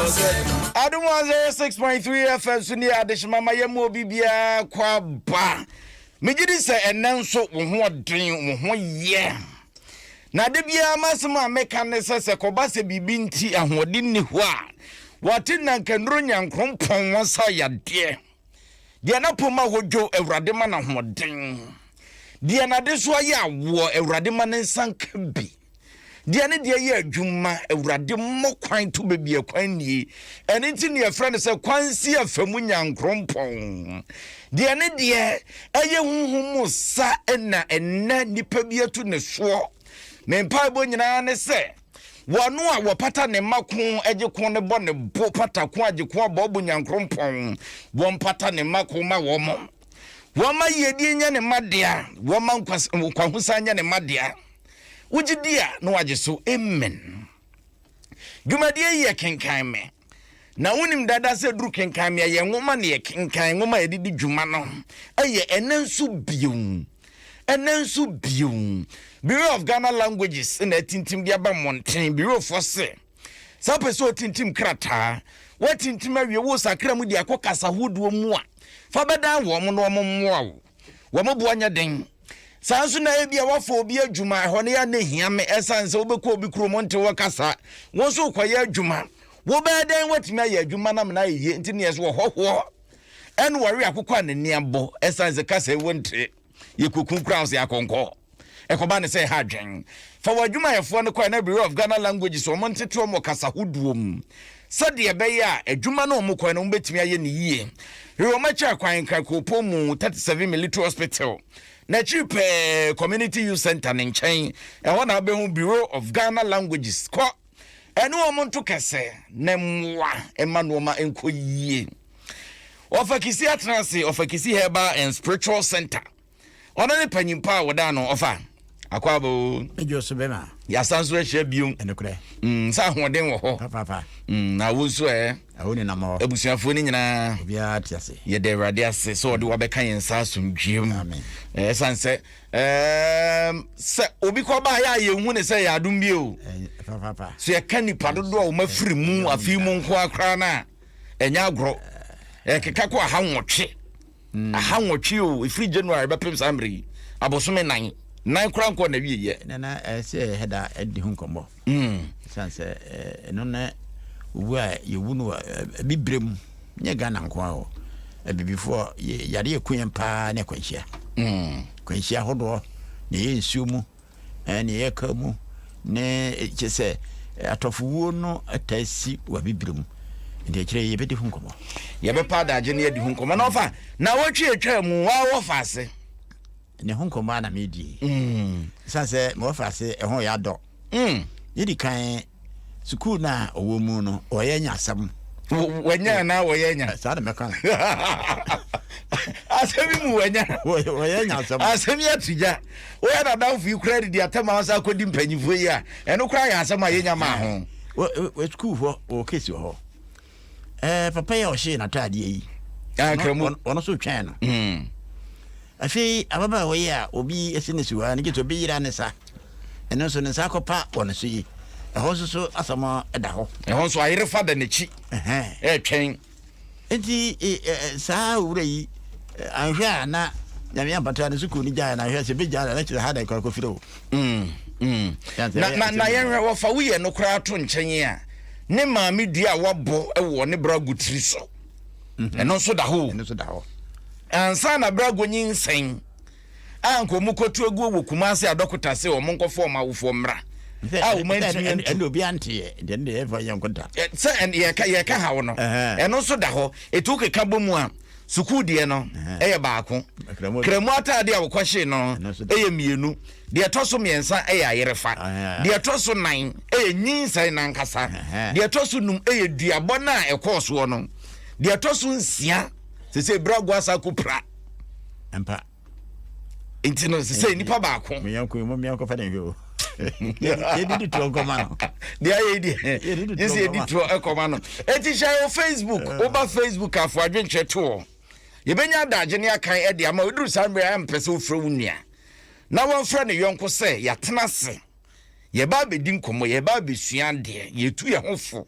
Adom106.3 FM Suni Adeshima Mayemo Bibia kwa ba. Mejidi se enenso wo ho den wo ho ye. Na de bia masema meka ne se koba se bibi nti ahodi ni ho a. Wate na nkandro nyankrompon wonsa ya de. De na poma hojo Awurade ma na ho den. De na de so ya wo Awurade ma ne nsanka bi. Diane dia ye adwuma Awurade mo kwan to bebie kwan nie ene nti ne friend se kwansi afamu nyankrompon diane dia eye huhumu sa ena nipa bietu ne so me mpa bo nyina ne se wonu a wopata ne makon agye ne bo ne bo pata ko agye ko bo nyankrompon wo pata ne makon ma wo mo ma yedie nya ne madea wo ma kwahusa nya ne madea Ujidia no wajeso amen. Jumadie ye Kenkan Me. Na unim dada se dru Kenkan Me ye ngoma ne ye kenkan ngoma edidi djuma no. Eye enensu bium. Enensu bium. Bureau of Ghana Languages na tintim dia ba monten Bureau for se. Sa peso tintim krata. Wa tintim awie wo sakra mu dia kokasa hoduo mu a. Fa beda wo mo no mo moa wo. Wo mo boanya den. Sansu na ebia wafo obi adwuma hone ya ne hiame esanse obekọ obi kromonte wakasa wonso kwaye adwuma wo beden watimi aye adwuma na mena ye nti ne yeso hoho en wari akokọ anani abo esanse kasa wonte yekukun crowns ya konko ekoba ne se ha dwen fa wadwuma yefo ne kwa na Bureau of Ghana Languages so monte to mo kasa hoduom sade be ya adwuma na mo kwa na mo betimi aye ne yie Romacha kwan kakopo mu 37 military hospital na chipe community youth center nchen e wona be hu Bureau of Ghana Languages ko enu omonto kese na mwa emanuoma enkoyie ofakisi atranse ofakisi herbal and spiritual center ona ne panyimpa woda no ofa akwabo ejoso bema ya sanso ehia biom enekure sa hoden wo ho papa na wonso awoni na mo ebusuafo ni nyina bia atiase ye de Awurade ase so de wabeka yensa asomdwiem amen sanse se obi ko ba ya ye hu ne se ya adom bi o papa so ye kanipa dodo o mafiri mu afi mu nko akra na enya agro keka ko ahanwotwe ahanwotwe o ifiri January be pem samri abosome nan kura nko na wiye na se heda edi hu nkombo sanse no na wa yewunu bibrem nye Ghana nko aho bibifo yare ekuen pa na kwanhia kwanhia hodo ne yensuo mu ne yeka mu ne kese atofuwo no atasi wa bibrem ndi kire yebedi hu nkombo yebe pa da je ne yedi hu nkombo na ofa na wotwe etwa mu wa wo fase ne hu nkombo na medi sanse mo fase ehon ya do yedi kan School na owo mu no oyenya asam wenya na oyenya sada meka asemi mu wenya oyenya asam asemi atija oya na down for credit dia tema wasa akodi mpanyifo yi a eno kra ya asam ayenya ma ho we school ho o kesi ho papa ya o she na tade yi akramo ono so twan no afi ababa we ya obi esinisuwa ni gito bi yira ne sa eno so ne sa kopa ono so yi so asama edaho so ayire fada nechi twen enti saa wura yi anhwa na nyame ampata ne suku ni jaa na hwa se be jaa na kire hada ko firo na yenwe wo fa wuye no kra to nchen a ne maami dua wobo ewo ne bragu tiri so eno so daho ansa na bragu nyinsen anko mukotu egu wo kumase adokota se o monkofo ma wofo mra ah man and obi antie den dey ever young contact say and ye ka ha wo no eno so da ho etu ka bomu a suku de no eye baako kremu atade a wo kwhye no eye mienu de toso miensa eye ayerefa de toso nan eye nyinsan nan kasa de toso num eye duabo na ekoso no de toso nsia se brago asa kupra empa intino se nipa baako me yanko fa den ho Yedi to komano. Dia yedi. Yes yedi to komano. Eti share Facebook, over Facebook afọ adwenche to. Ye benya daje ne akan e dia ma oduru sambre am pese ofre wunia. Na won fra ne yonko se ya tenase. ye ba be din komo ye ba be suan de ye tu ye hofo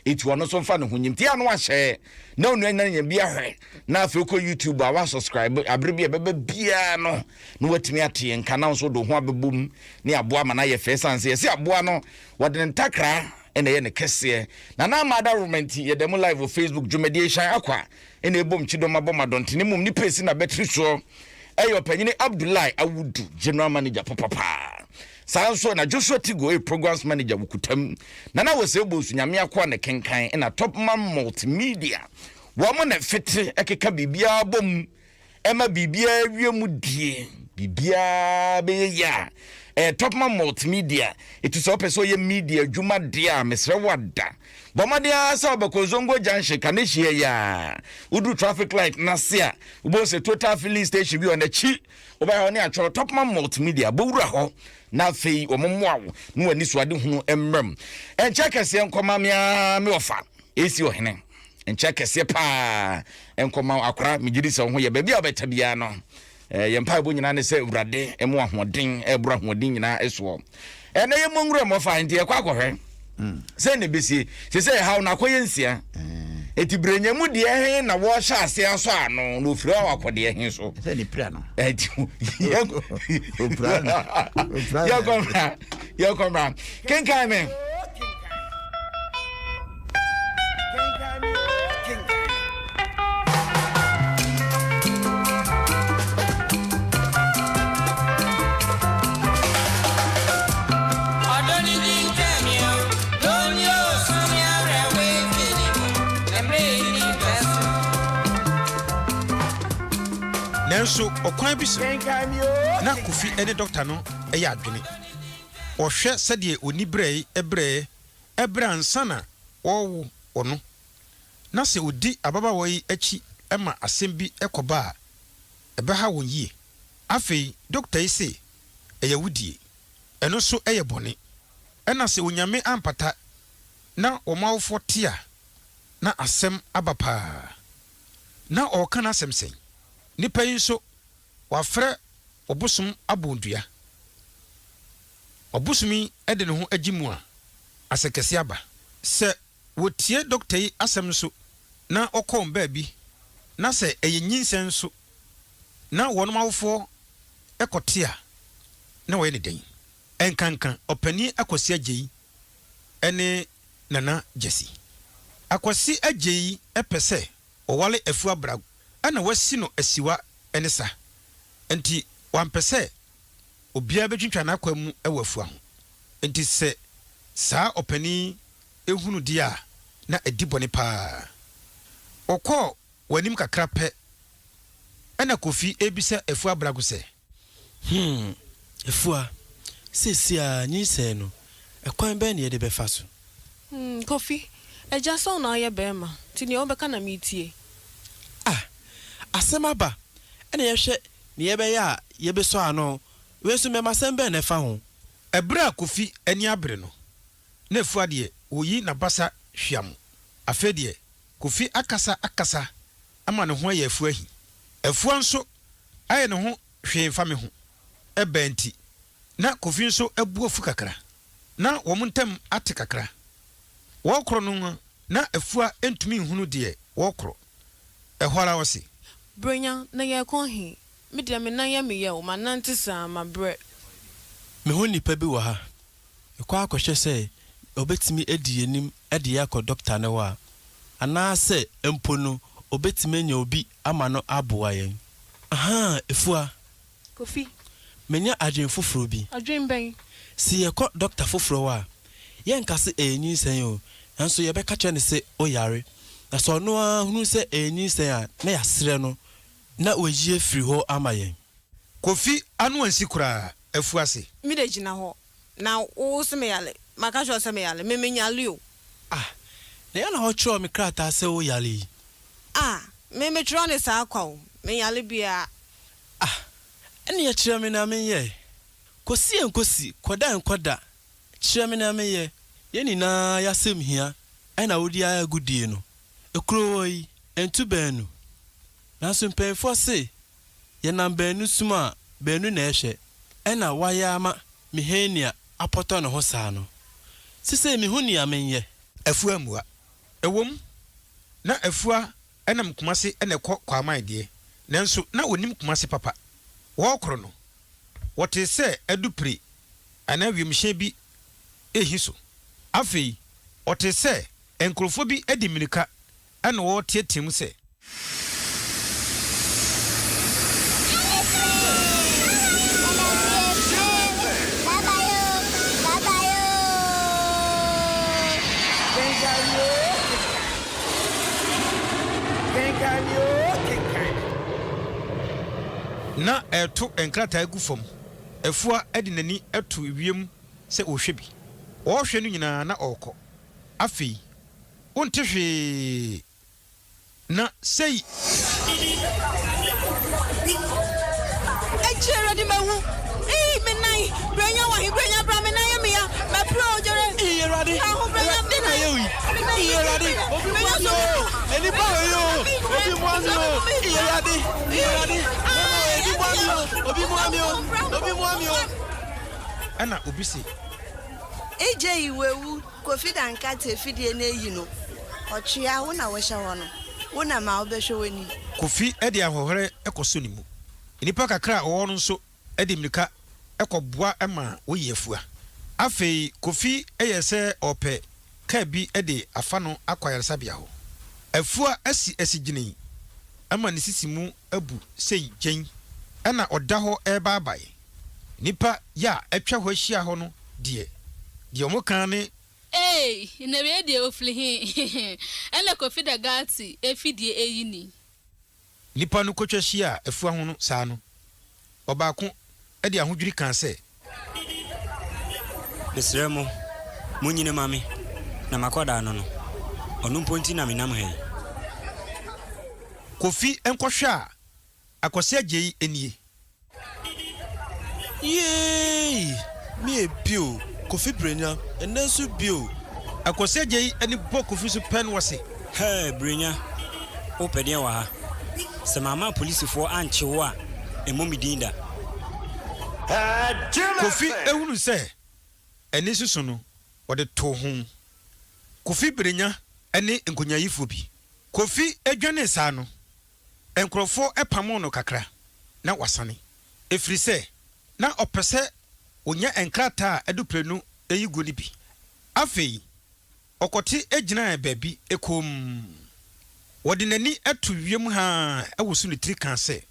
etu ono so mfa ne ho nyimti anu ahye na onu anya nya bia hwe na afi ko YouTube a wa subscribe abre bia beba bia no no watimi ate nka na so do ho abebom ne aboa ma na ye fe sanse ye se aboa no wode ntakra ene ye ne kese na na ma da romanti ye dem live on Facebook Jumadi Shan akwa ene ebom chidoma boma donte ne mum ni pesi na betri so eyo panyine Abdullahi Awudu general manager papa sanso na Joshua Tigo programs manager wukutam na wose bosu nyame akwa ne kenkan na top man multimedia wo mo na fete ekeka bibia bom ema bibia wiemu die bibia be ya top man multimedia it is open so ye media juma dia mesre wada bomadia sa obakozongo junction kanehie ya udu traffic light na sia ubo se total filling station bi on the chi oba ho ne atro top man multimedia bowura ho na fei omomwawo no ani so ade hunu emmrem enche kese enkoma me ofa esi ohene enche kese pa enkoma akra migiri se ho ye ba bia obeta bia no yempa bo nyina ne se urade emu ahoden ebro ahoden nyina eso ene ye monwura mo fa ntie kwa akwohwe se ne besi se how na koye nsia eti brenya mu de he na wo hya ase aso ano no ofira wa akode he so se ni pra no eti opra yo come Kenkan Me Nenso okwan bi so na Kofi ene doctor no eya adwene ohwe sede onibrei ebra ansana owo ono na se odi ababa woyi achi ema asembi ekoba ebeha won yie afei doctor yi se eya wudie eno so eye bone ena se onyame ampata na omawfo tia na asem abapa na okana asemsen nipa yi so wafre obusum abondua obusumi ede ne ho agimu a asekese aba se wotie doctor yi asem so na okom ba bi na se eyinyinsen so na wonomawfo ekotia na we ne den enkankan opani akosi agei ene nana jesi akosi agei epese owale afu abrago ana wasi no asiwa ene sa enti wampese obia betwitwa na akwa mu ewafu ho enti se saa opani ehunu dia na edibone pa okọ wanim kakra pe ana Kofi ebisa afu abrago se efua sisi a nyise no ekwan be na ye de befa so Kofi eja so na ye be ma tini obeka na mitie asemaba ene yehwe ne yebeya yebeso ano wesu mema sembe na fa ho ebra Kofi ani abre no na efua de oyi na basa hwiam afedie Kofi akasa ama ne ho ya efua hi efua nso aye ne ho hwe mfa me ho ebenti na Kofi nso ebu ofu kakra na womuntem ate kakra wokro no na efua entumi hunu de wokro ehwara wose Brenya na ye ko hi me de me na ye me ye o manante sa ma bre me ho nipa bi wo ha ekwa akohwe se obetimi edi enim ede yakọ doctor ne wa ana se empo no obetimi nya obi ama no aboa yen aha efua Kofi menya adwen foforo bi adwen ben si yakọ doctor foforo wa yen kase enyin sen o nanso ye be ka che ne se oyare na so no hunu se enyin sen a na yasre no na oji efiri ho amayen Kofi anu ansi kura efuase mi de gina ho na wo se me yale maka sho se me yale me menyale o na ya na ho chro me krata se o yale me chro ne sa akwa o me yale bia ene ya chira me na me ye kosi enkosi koda chira me na me ye ni na ya sem hia na wodi ya gudie no ekro yi entu banu na so mpefo se ye na banu suma banu na ehwe ena waya ama mehenia apɔtɔ ne ho saa no sise me hu ni amenye afua mua ewom na afua enam kumase ene kɔ kwaman de nanso na onim kumase papa wo koro no wote sɛ adupre ana wiemhye bi ehiso afei wote sɛ enkrofo bi edi mirika ana wo tietiem sɛ na eto enkrata egu fam afua edi nani eto wiem sɛ ohwe bi ohwe no nyina na ɔkɔ afei wonte hwe na sei ejere di mewu menai brenya bra menai me ya ma pro jere iyerade na yewi iyerade obi mwazo eni pa yo obi mwazo iyerade obi mwamio ana obi se eje iwewu kofi dan kate fidie na eyi no otwea wo na wo hye wo no wo na ma obehwe wani kofi edi ahohore ekoso nimu enipa kakra wo no nso edi mrika ekɔboa ema wo yefua afei kofi eyese ope ka bi edi afa no akwayaresa ho afua asigini ama ne sisimu abu sei gyen ana oda ho ebaabae nipa ya atwa ho ahia ho no de omo kan ne na we de oflihi ene kofi da gati efidie eyini nipa no kotwa hia afua ho no saa no obaako edi ahodwiri kan sɛ besremo munyine mami na makoda no onu mponti na minam he kofi enkohwe a akɔse agye enie yey me bio kofi brenya enensu bio akɔse agye ani bɔ kofi so pen wose he brenya o pede wa ha se mama police fo anche wo a emomidinda kofi ehunu sɛ eni susu no wɔde to ho kofi brenya ene nkonyayifo bi kofi edwane saa no enkrofo epamo no kakra na wasane efiri sɛ na opese onya enkrata eduprenu eyigu ni bi afei okoti egyina baabi ekom wɔde nani atu wiem ha ewosu ne tiri kan sɛ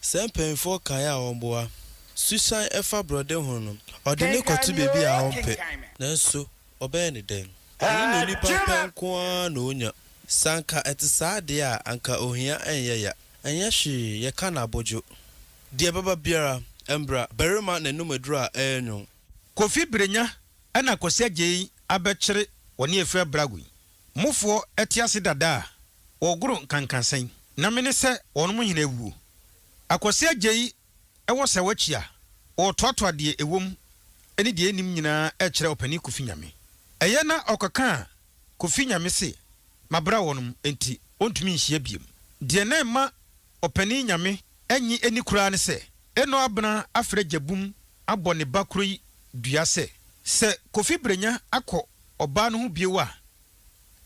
Sempenfo kaya omboa susan efa brode ho no ode ne kotu bebi a ompe nanso obe ne den ni nipa penko na onya sanka etisade a anka ohia enye ya enye hwe ye kana bojo de baba biara embra berima na numadura enyo kofi brenya ana kosi agye abɛkyere woni efra bragui mufo etiase dada oguru nkankansan na mene sɛ wɔn mo hina ewu akwase agye ewo sɛ wachia o toatoa de ewom eni de enim nyina ɛkyerɛ opani kofi nyame ɛyɛ na ɔkaka kofi nyame se mabra wonum enti ontumi nhia biem de na ma opani nyame enyi eni kura ne sɛ eno abena afre gyabum abɔ ne bakro yi dua sɛ kofi brenya akɔ ɔba no ho biewa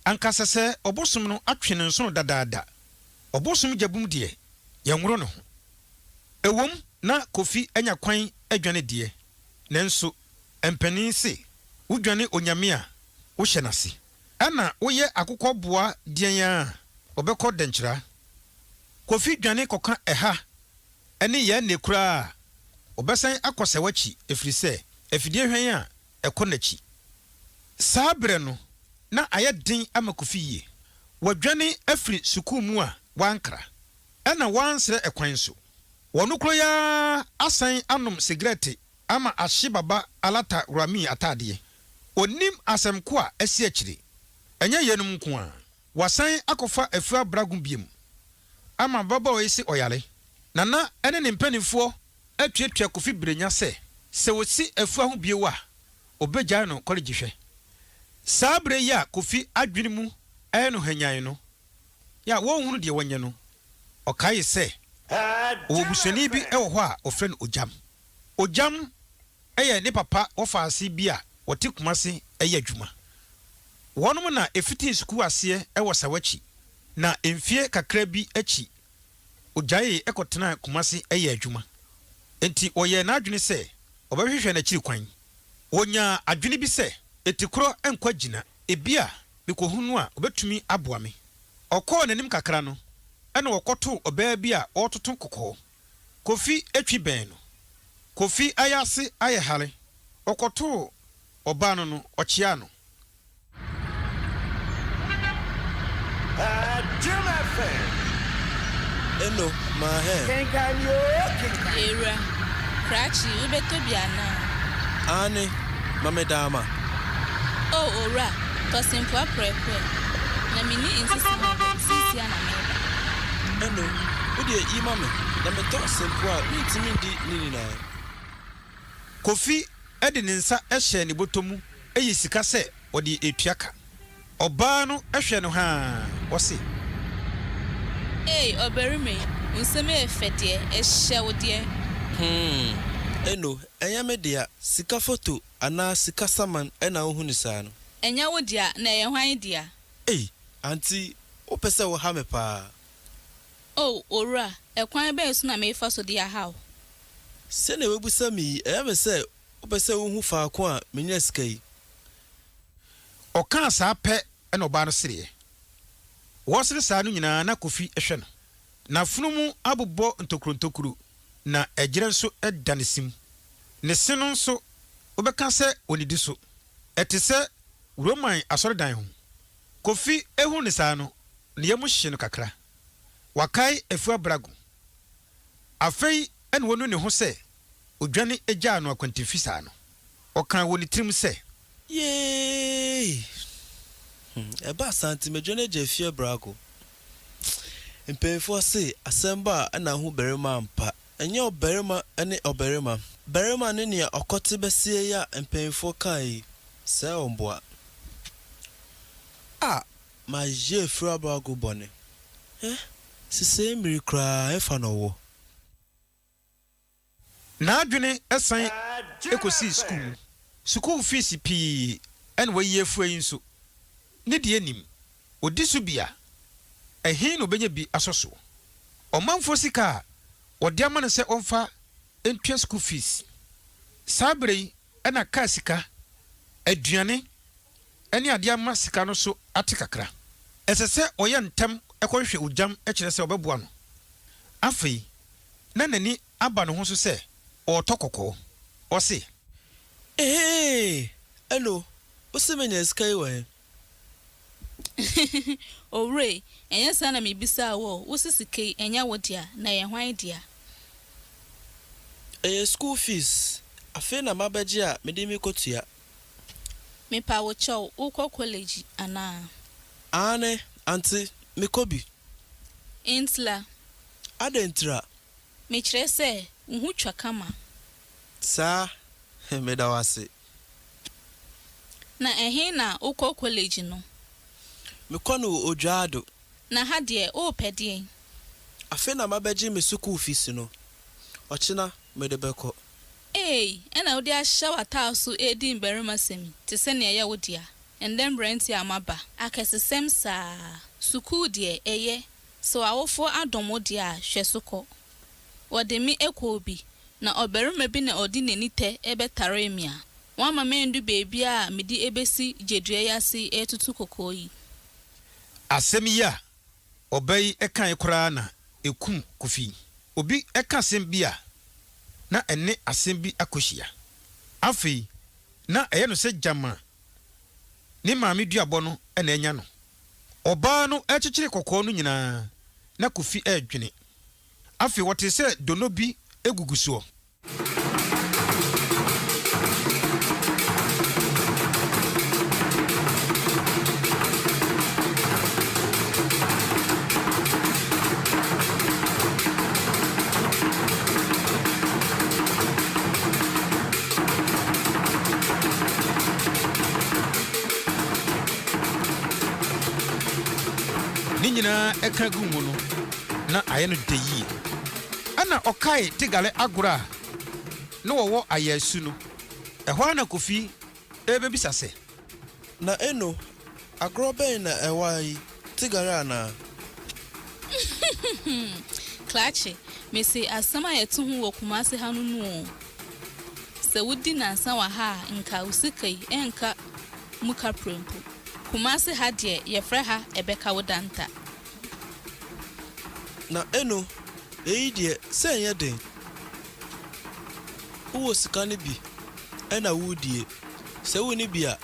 ankasa sɛ obosom no atwene nso dadaada obosom gyabum de yenworo no ho ewom na kofi anya kwan adwane de nanso empani se udwane onyame a wo hye nase ana woyɛ akokɔ boa dean a obɛkɔ denkyira kofi dwane koka ɛha ɛne yɛ ne kura obɛsan akɔsɛ wachi efiri sɛ efidie hwan a ɛkɔ nachi saa bere no na ayɛ den ama kofi yie wadwane afiri sukuu mu a wankra ana wansrɛ ɛkwan so wonukro ya asan anom cigarette ama ahye baba alata rami atade onim asemko a asi akire enye yenum nko a wasan akofa afua bragun biem ama baba o esi oyale nana ene ne mpanifo atuatua kofi brenya se wosi afua ho biewa obegya no college hwe sabre ya kofi adwene mu no hanyan no ya wo hunu de wonye no okaye se obusani bi ewo ho a ofren ojam ɛyɛ ne papa wɔfaase bi a wɔte kumase ɛyɛ adwuma wɔnom na efiti sukuu aseɛ ɛwɔ sawachi na emfie kakra bi akyi ogyae ɛkɔtena kumase ɛyɛ adwuma enti wɔyɛ n'adwene sɛ ɔbɛhwehwɛ n'akyiri kwan wonya adwene bi sɛ etikoro ɛnkɔ gyina ebi a mekohunu a obetumi aboa me ɔkɔɔ n'anim kakra no ɛna wɔkɔto ɔbaa bi a ɔtoto kokɔɔ kofi atwi bɛn no kofi ayase ayɛ hare ɔkɔto ɔbaa no ɔkyea no Eno, mahe. Kenkan Me. Era. Krachi, ubeto biana. Ane, mamedama. Oh, ora. Tosimpo aprepe. Na mini insisi sisi ana meba. Eno, udie imame. Na meto simpo a ntimi di nini na. kofi ɛde ne nsa ɛhyɛ ne botomu ɛyi sika sɛ ɔde etuaka ɔbaa no ɛhwɛ no ha wɔse Hey, oberime. Unseme efedie, ehye wodie. Eno, enya media sika foto ana sika saman ena ohunu saa no. Enya wodia na ye hwan dia. Auntie, opese wo ha me pa. Oh, ora, ekwan be so na me fa so dia haw. Se na webusa mi, me se opese wo hu fa ko a menya sika yi. ɔka saa pɛ ɛna ɔbaa no sereɛ wɔsere saa no nyinaa na kofi ɛhwɛ no na funumu abobɔ ntokuro na ɛgyere nso ɛda ne sim ne se no nso wobɛka sɛ onidi so ɛte sɛ roman asɔredan ho kofi ehu ne saa no ne yɛmu hye no kakra wakai afua brago afei ɛna wɔnu ne ho sɛ odwane egya no akwantifi saa no ɔka wɔ ne tirim sɛ Yay! Eba santi medwene je fie brago. Mpemfo se asemba na hu berema ampa. Enye oberema ene oberema. Berema ne ne okote besie ya mpemfo kai. Se omboa. Ma je fie brago bone. Sise mmiri kra efa no wo. na adwene ɛsan ekosi school fees pii ɛna wɔyɛ afua yi nso ne die nim odi so bia ɛhin no benya bi asɔso ɔmanfo sika wɔde ama no sɛ ɔmfa entwa school fees sabre yi ɛna ka sika aduane ɛne ade ama sika no so ate kakra ɛsɛ sɛ ɔyɛ ntam ɛkɔhwɛ ogyam ɛkyerɛ sɛ ɔbɛboa no afei na nani aba no ho so sɛ ɔtɔkɔkɔ ɔse hello. Osemenya sky we. Ore, enya sana me bisa wo, wosisike enya wodia na ye hwan dia. School fees. Afi na mabaji a mede mi kotua. Me pa wo chow, ukọ college ana. Ane, auntie, me kobi. Intla. Adentra. Me kyerɛ sɛ nhu twa kama. Sa, me da wase. Na ehe na ukọ college no. Me kwano odwado. Na ha de o pɛdeɛ. Afi na mabaji me school fees no. Ochina me de beko. Ɛna wo de ahya wata so edi mbarima semi. Te sɛ ne ɛyɛ wo dia. And then brent amaba. Akɛsesɛm saa. School de ɛyɛ. So awofo Adom wo dia hwɛ so kɔ. Wɔde me ekɔ obi. Na obarima bi na ɔdi n'ani tɛ ɛbɛtare mi a. Wa mama ndu baby a medi ebesi jedua yase etutu kokoyi. asɛm yi a ɔbɛyi ɛkan koraa na ekum kofi obi ɛka asɛm bi a na ɛne asɛm bi akohyia afei na ɛyɛ no sɛ jama ne maame duabɔ no ɛna anya no ɔbaa no ɛkyekyere kɔkɔɔ no nyinaa na kofi ɛdwene afei wɔte sɛ dono bi egugu soɔ nyina ɛka gu mu no na ayɛ no deyi ana ɔkae tigale agora na wɔwɔ ayasu no ɛhɔ na Kofi ebebisa sɛ na eno agorɔ bɛn na ɛwɔ yi tigara na Klachi mesi asama yetu hu wɔ Kumasi ha no no sɛ wodi nansa wa ha nka usika yi enka muka prempo Kumasi ha de yɛfrɛ ha ɛbɛka wodanta na eno eyi de sɛ nyɛ den wo sika ne bi ɛna wudie sɛ wo ne bi a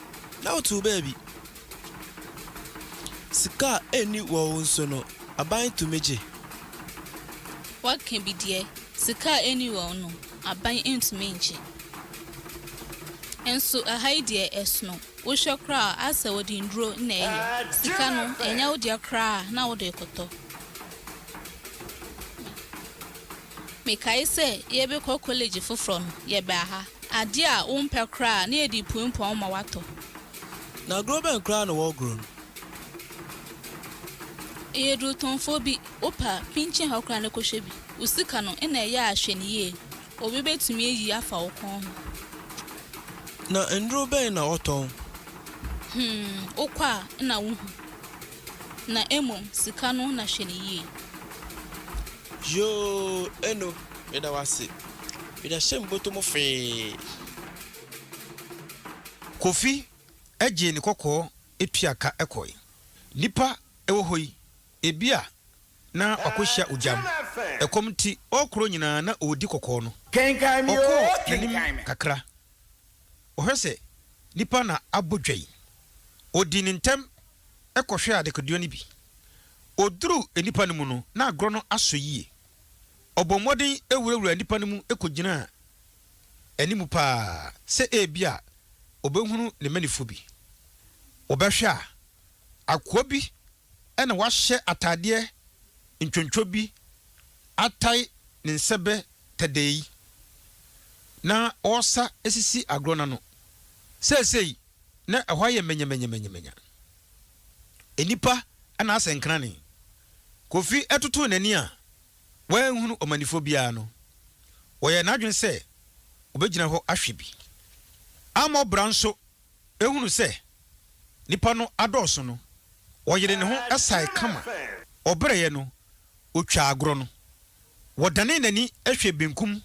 na wotu baabi sika eni wɔ nso no aban to meje what can be there sika anyone no aban into menche enso a hide esno wo hwekra asa wodi nduro na eye sika no enya wo dia kra na wo de koto me kai se ye be ko college foforo no ye ba ha ade a wo mpe kra na ye di pumpon ma wato na global kra no wo gro Edu tonfobi opa pinche ha okra na kohwebi usika no na ya ahweniye obi betumi eyi afa okon na ndro ben na oton okwa na wuhu na emom sika no na hweniye yo eno eda wase eda shemboto mo fe Kofi agye ne kokɔ etuaka ekoi nipa ɛwɔ hɔ yi ebia na akohia ojam ekomti okro nyina na odi kokɔ no Kenkan Me nanim kakra ohwese nipa na abodwai odi ne ntem ekohwe adekoduo ni bi oduru enipa no mu no na agro no aso yie obomodin ewurawura nipa no mu ekogina enimu pa se ebia obehunu ne manifo bi obehwe a akwa bi ena wahye atade ntwontwo bi atai ne nsebe tadei na osa esisi agrona no sesei na ɛhɔ yɛ menyemenya enipa ana asenkra ne Kofi etoto nani a wanhunu omanifo bia no wɔyɛ n'adwen sɛ obegyina hɔ ahwe bi amo branso ehunu sɛ nipa no adɔɔso no oyere ne ho asai kama obreye no otwa agro no wodane nani ehwe benkum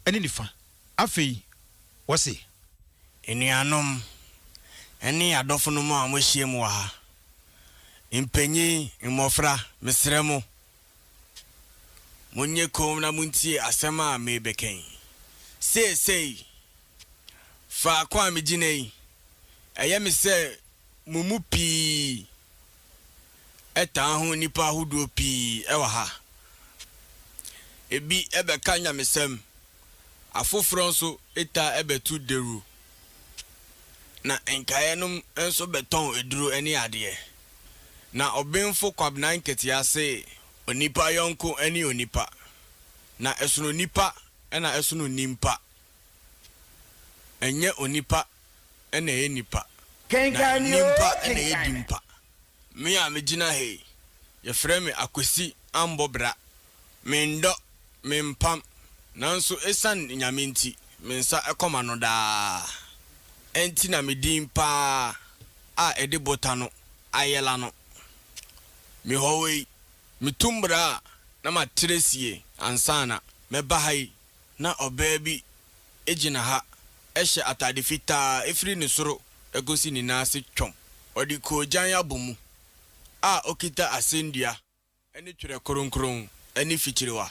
ene nifa afei wose enuanom eni adofo no ma amohie mu ha impenyi mmofra mesremo munye kom na muntie asema mebeken sei fa kwa mejinei eye me se mumu pi eta ho nipa hudo pi ewa ha ebi ebe kanya mesem afoforo nso eta ebetu deru na enkayenum enso beton eduru eni ade na obenfo kwabnan ketia se onipa yonko eni onipa na esuno nipa ena esuno nimpa enye onipa ena enipa Kenkan Me nimpa ena edimpa me a megina he ye frame akwesi ambobra mendo mempam nanso esan nyamenti mensa ekoma no da enti na medimpa a ede botano ayela no mi howe mitumbra na matresie ansana meba hai na obabi ejina ha ehye atade fita efiri ne soro egosi ni nase twom odi ko jan yabomu a okita asendua eni twere kronkron eni fikirewa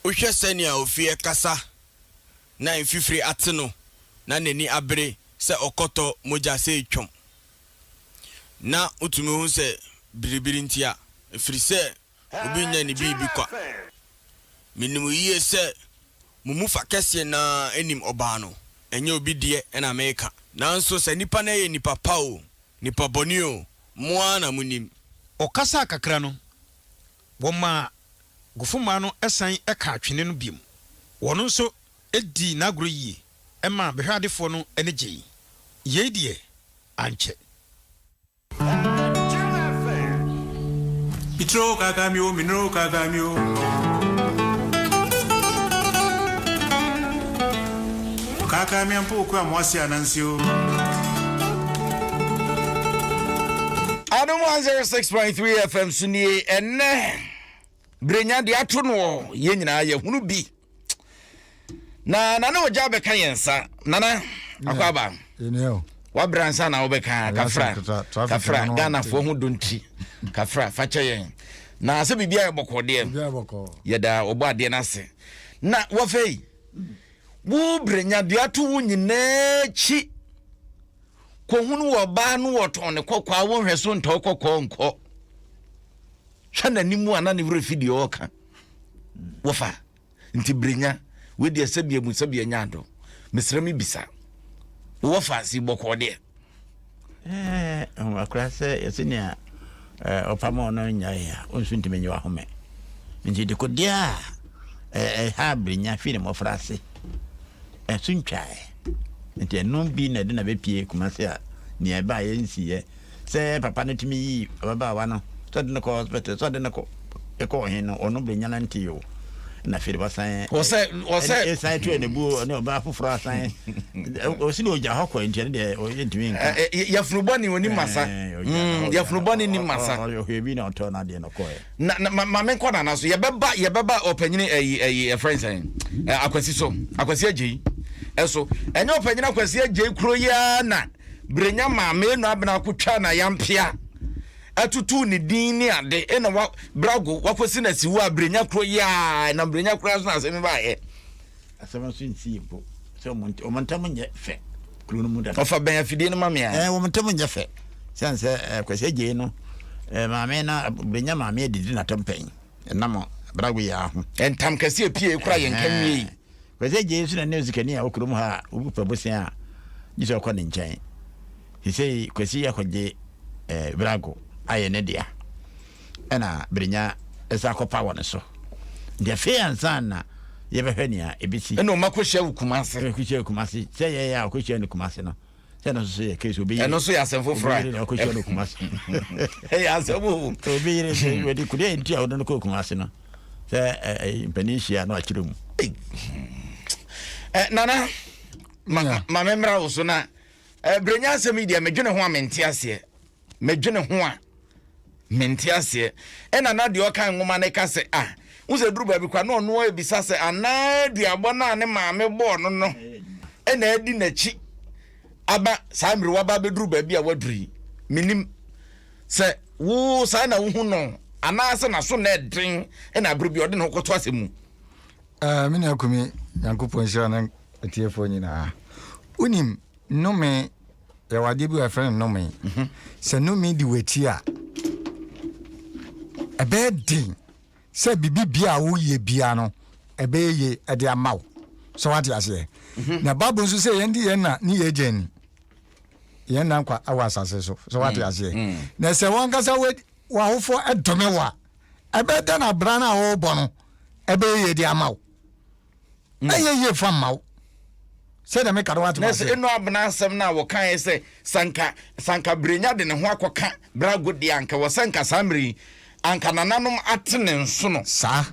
ohwe senia ofie kasa na enfifiri ateno na neni abre se okoto moja se twom na utumi hu se biribiri ntia efiri se obi nya ni bibi kwa minimu yiye se mumufa kese na enim oba no enye obi de na America nanso se nipa na ye nipa pao nipa bonio moa na munim okasa kakra no woma gufuma no esan eka atwene no biem wono nso edi nagro yie ema behwadefo no ene gye ye die anche Mitro kagamio minro kagamio Kenkan Me ampo kwa mwasi anansio. Adom106.3 FM sunie ene brenya de atono ye nyina ye hunu bi na oja be kan yensa nana akwaba eneo wa bransa na obeka kafra Ghana fo hu donti kafra fache yen na se bibia ebokode ye da obo ade na se na wo fei wo brenya de ato nyina chi ko hunu wo ba no wo ton ne kokwa wo hweso nto kokko nko hwana nimu ana ne video oka wo fa nti brenya we de sabia mu sabia nyado mesrami bisa wo fa si bokode akra se yesinia opamo no nyaaya onsu ntime wa home nti de kodia ha brenya fi ne mo frase suntwae nti no bi na de na be pie kumase a ni eba ye nsiye se papa ne timi yi baba wa no so de no ko hospital so de no ko e ko hin no ono brenya na nti yo na fi ba san o se sai tu ne bu ne oba foforo san o si no ja hokọ nti de o yentimi nka ya funuboni oni masa ya funuboni ni masa o hebi na to na de no ko na ma men kọ na so ye beba opanyini friends akwasi aji eso enye opanyina akwasi aji kuro ya na brenya maame no abena akotwa na yampia atutu ni din ni ade ena wa brago wakwasi na siwu abrenya kuro ya na brenya kuro so na asemi ba ye asema so nsi bo so o montam nye fe kuro no mu da ofa ben afidie no mamia o montam nye fe sense akwasi aji no maame na brenya maame didi na tampan enamo brago ya ho entam kase pie kura yenkan yi kwese Jesu na nezikani a okurum ha obupa bosia jiso kwa ne nchen hise kwese ya kwaje brago aye ne dia ena brinya esa ko power ne so dia fe ansana ye behania ebisi ena o makohia ukumase kuhia kumase se ye ya kuhia ne kumase no se no so ye case obi eno so ya senfo fra kuhia ne kumase hey asabu obi ye se wedi kude ntia odo ne kumase no se impanisia no akiremu nana ma memra wo so na brenya asemi dia medwene ho a mente ase ena na de okan ngoma na ka se unse duru ba bi kwa no no ebisa se ana duabo na ne maame bo no ena adi na chi aba samri wa ba be duru ba bi a waduri minim se wo sa na wo hu no ana se na so na den ena bru bi ode no koto asemu mini akumi yankopon shira na atiefo nyina unim nome ya wade bi wa friend nome se nome di weti a ebe din se bibi bia wo ye bia no ebe ye ade amaw so wate ase na babu nso se yendi ye na ni ye jeni ye na kwa awasase so wate ase na se won kasa wa hofo edome wa ebe da na brana wo bono ebe ye de amaw ye fam maw se da me karo wate ase eno abna asem na wo kan se sanka brenya de ne ho akoka brago de anka wo sanka samri anka nananom atene nso no sa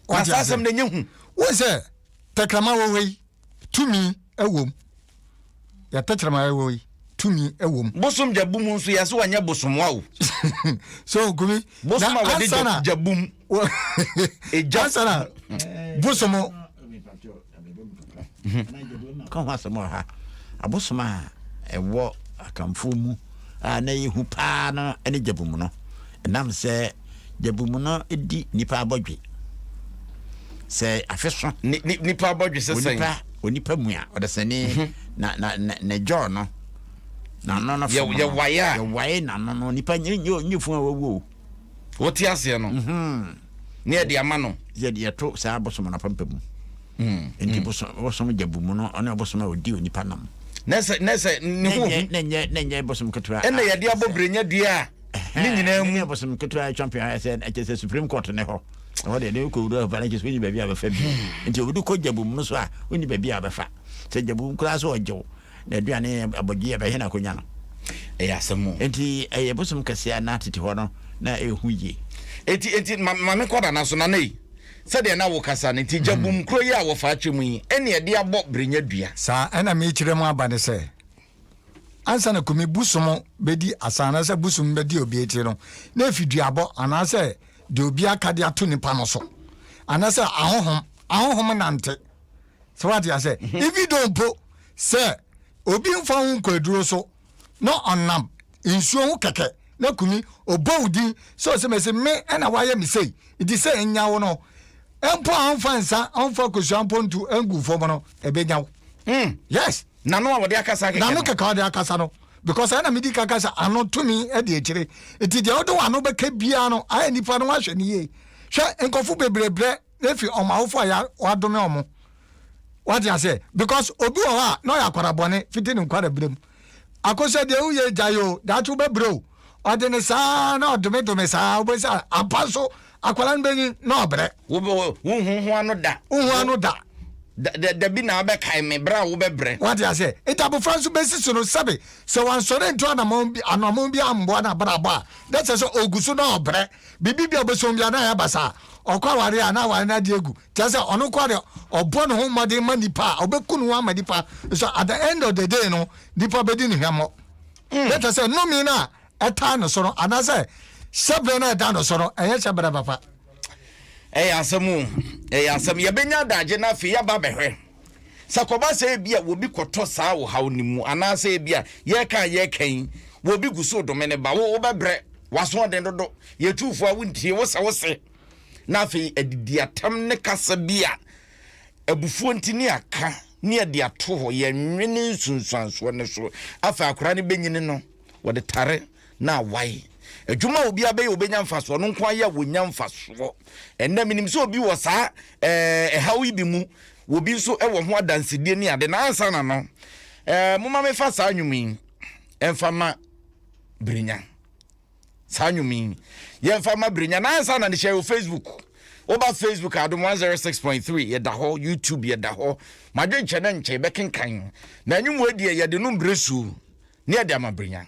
wate asem de nyehu wo se tekrama wo wei tumi ewom ya tekrama wo wei tumi ewom bosom jabum nso ya so wanya bosomwa o so gumi bosoma wade jabum ejasana bosomo kan wasemo ha abosoma ewo akamfo mu na yehu pa na ene jabum no enam se jabum no edi nipa abodwe se afeso nipa abodwe se sen onipa mu a odesani na John no na no ye waya na no nipa nyefu awu woti ase no ne e de ama no ye de to sa abosoma na pampamu enti bosom jabum no ona bosom odi onipa nam nese nenye bosom ketua ene ye de abobrenya dia ni nyina mu bosom ketua champion ese Supreme Court ne ho o de ko wuro ba na jesu ni baabi abafa bi enti obudu ko jabum no so a oni baabi abafa se jabum kura so ojew na aduane abodie ba hena konya no asemu enti bosom kase na tete ho no na ehuye enti ma me koda na so na nei sɛdeɛ na wo kasa ne ti jabum kro yi a wo fa atwemu yi ene ye de abɔ brenya dua sa ɛna me kyerɛ mu aba ne sɛ ansa na kumi busumo bedi asana sɛ busum bedi obi eti no na efidua abɔ anase de obi aka de ato nipa no so anase ahohom nante so what you say if you don't po say obi mfa ho nkwaduro so no onam nsuo ho keke na kumi obawudi so se me na waye me sei it is say enya wo no empo anfa nsa anfa kosuampo ntu engu fo no ebenya yes nano a wode akasa keke nano keke wode akasa no because ana medi kakasa ano tumi e de ekire enti de odo wano beka bia no ayi nipa no ahwe ne ye hwe enkofu bebrebre efi omawofo ya wadome omo what you say because obi o ha no ya kwara bone fitini kwara brem akose de uye jayo datu bebro odene sa na odome sa obesa apaso akwara nbenyi no bre wo hu anu da da bi na be kai me bra wo bebre what you say itabu fransu besi so no sabe so wan sore nto anamon bi ambo na bra ba that say ogusu na obre bibi bi obeso bia na ya basa okwa ware ana ware na de egu tell say onu kware obo no ho made manipa obekunu wa manipa so at the end of the day no dipa bedi ni hwamo that say no me na eta no so no ana say sebre na eta no so no enye sebre papa asam ye benya daje na fi ya ba behwe sakoba se bia wo bi koto saa wo haw ni mu ana se bia ye kan wo bi guso do mene ba wo bebre waso den dodo ye tufu a wontie wo se na fi edidi atam ne kasa bia abufuo ntini aka ne ade ato ho ye nwene nsunsuanso ne so afa akora ne benyini no wo de tare na wai adwuma obi abe obenya mfaso no nko aya wonya mfaso enne minim so obi wo saa hawi bi mu obi so ewo ho adansedie ni ade na ansa na no moma me fa saa nwumi emfama brinya saa nwumi ye emfama brinya na ansa na ne share Facebook oba Facebook Adom106.3 ye da ho YouTube ye da ho madwe nche nche be kenkan na nwum wadie ye de no mbresu ne ade ama brinya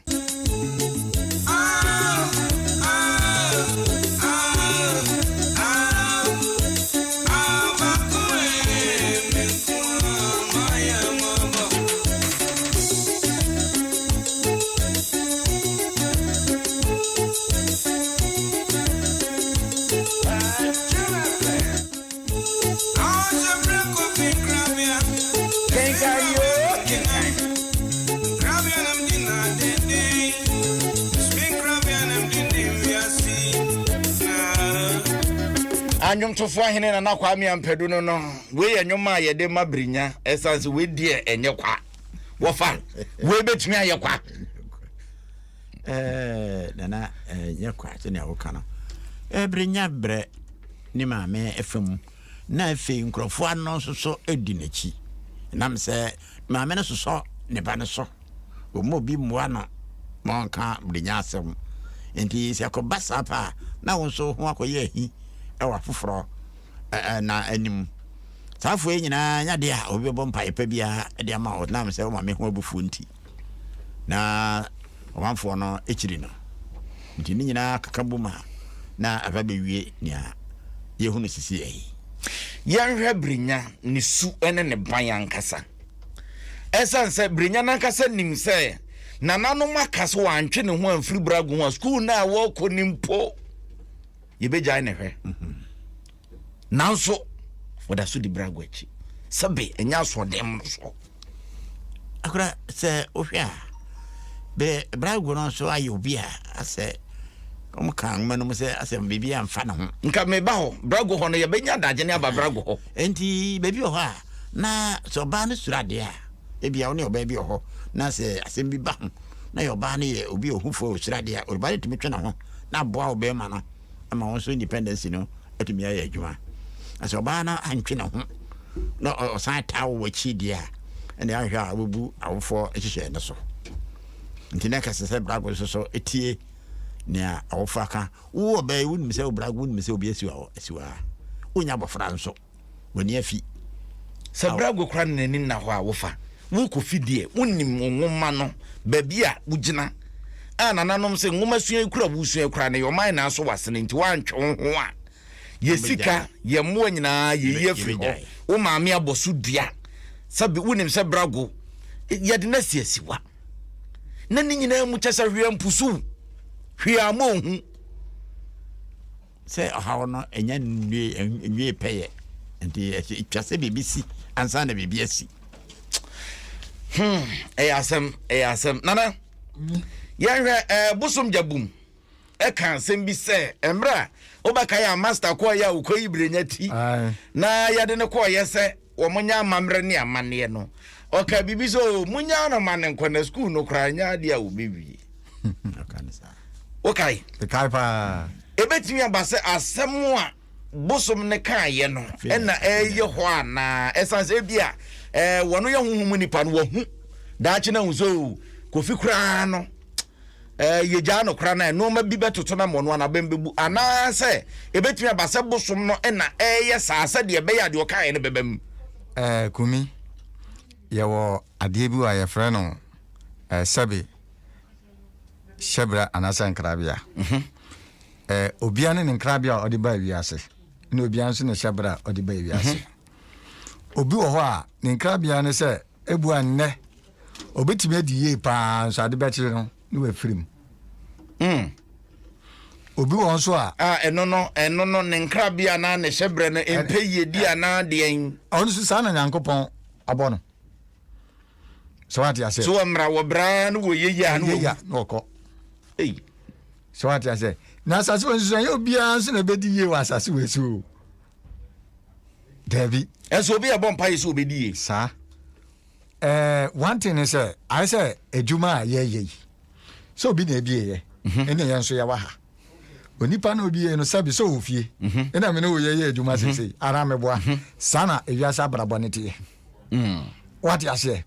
anyum tofo ahene na nakwa mi ampedu no we anyuma ye de mabrinya essence we die enye kwa wo fa we betumi aye kwa nana nye kwa tene awo kana brinya bre ni ma me efem na efe nkrofo ano so edi nachi nam se ma me no so ne ba ne so o mo bi mo ano mo nka brinya asem enti se akobasa pa na won so ho akoye ahi ewa fufuro na anim safo nyina nya de a obi bo mpa epa bia de ama o na me se o ma me ho abufu nti na omanfo no ekiri no nti ni nyina kakabuma na ababewie nia yehunu sisi yi yanhwe brinya ni su ene ne ban ankasa esanse brinya nankasa nim se nanano makase wantwe ne ho amfiri brago ho school na wo konimpo yebeja ne hwe nanso woda so di brago achi sabe enya so dem no so akura se ohwa be brago no so ayo bia ase kom kan manu se ase bibi amfa ne ho nka me ba ho brago ho no yebenya daje ne aba brago ho enti bebi ho a na so ba ne surade a ebia wo ne oba bi ho na se ase bi ba ho na yo ba ne ye obi ohufo surade a oba ne tumi twe na ho na boa oba ma no ama won so independence no atumi aye adwuma ase oba na antwe na ho no o san tawo wachi dia ene ahwa abubu awofo ehihye ne so ntina ka se brago so etie nea awofa ka wo ba wu nim se brago nim se obi asiwa onya bofra nso woni afi se brago kra nani na ho awofa wo ko fidie wonim nwoma no ba bia wugina ana nanom se nwoma sua kura busua kura ne yo man na so wasene nti wantwe ho a Yesika ye mo nyina ye yefi ho wo maame aboso dua sabi wonim se brago ye de na siasiwa na ni nyina mu kyesa hwea mpusu hwea mo hu se hawo no enya nwie peye enti itwase BBC ansa na BBC asem nana yehwe bosom jabum e kan sem bi se emra obaka ya master ko ya ukoyi brenyati na yade ne ko yese wo munya amamre ne amane no oka bibi so munya no mane nkwana school no kra nya dia wo bebi okay the kaipa ebetimi abase asem a bosom ne kan ye no na eye ho ana esanse bia wono ye huhumu nipa no wahu daachi na huzo kofi kra no ye ja no kra na no ma bi betoto na mono na bembebu ana se ebetimi abase bosom no na eye saasa de be ya de okan ne bebam kumi ye wo ade bi wa ye frɛ no sabi shebra anasa nkrabia obiane ne nkrabia odi ba wiase na obiane so ne shebra odi ba wiase obi wo ho a ne nkrabia ne se ebu anne obetimi adi ye pa so ade ba kire no ne wa firim obi wo so a eno no ne nkrabia na ne shebra no empe yedi ana de en onu so sa na nyankopon abono so what ya say so amra wo bra no wo yeyi anu no ko so what ya say na asase wo nso ya obia so na bedi ye wa asase we so David eso obi abon pa yeso obedi ye sa one thing is I say ejuma ye so obi na ebie ye ene ye nso ya wa ha onipa na obi ye no sabi so ofie ena me no ye ejuma sese ara meboa sana ewiasa brabonete what ya say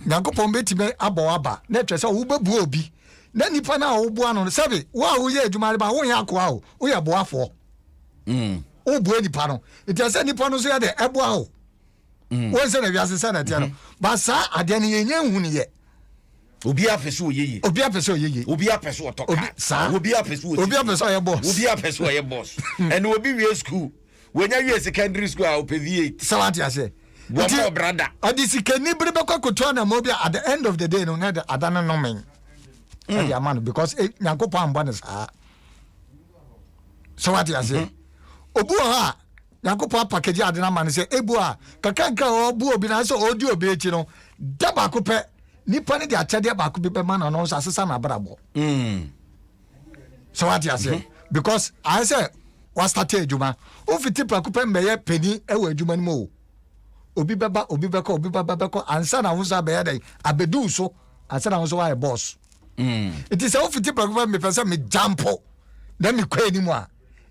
Nyankopon betibe aba na twese wo bebu obi na nipa na wo boa no sabi wa wo ye adwuma ba wo ya akoa wo ya boafo wo bu nipa no iti nipa no so ya de eboa wo wo se na wiase se na tie no ba sa ade ne yenye hu ne ye obi afeso oyeye obi afeso oyeye obi afeso otoka obi afeso ye boss obi afeso ye boss and obi we school when you secondary school a opv8 sawati ase wo brother adisikani brebe kwakoto na mo bia at the end of the day no na the adana no men adi amano because nyankopo ambo ne saa sawati ase obu ha nyankopo package adana man say ebu a kakanka obu obi na so odi obi echi no daba ko pe nipa ne de achade ba ko be man no so asesa na brabo sawati ase because I say was start ejuma o fiti pa ko pe meye peni e wa ejuma ni mo obi beba ansa na hunsa be yada abedu so ansa na hunso wa boss it is off tip of me person me jampo then me kwa ni mu a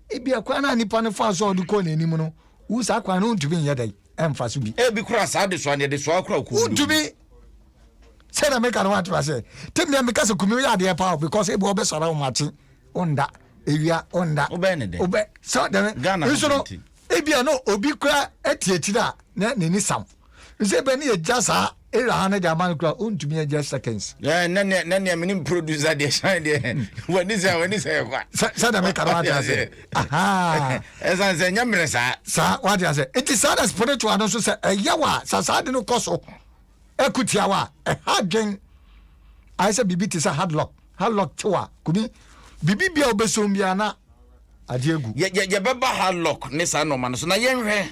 ebi akwa na nipa ne fa so odi ko na ni mu no wo sa akwa no ntumi yada emfa so bi e bi kura sa de so ane de so akwa ko ntumi say na make an what to say tell me make us kumi ya de power because e bo be sora o machi onda ewia onda obe ne de obe so de Ghana so ebia no obi kura etietira na ni sam nse be ni ejasa era ha na jaman kura ontumi eja seconds na minim producer de shine de wani say kwa sa da me karwa ta say aha esa se nyamre sa what ya say it is that spiritual no so say eyawa sa de no koso ekutiawa hadwen I say bibi ti say hard luck tiwa kubi bibi bia obesom bia na adiegu ye beba hard luck ne sa no man so na yenhwe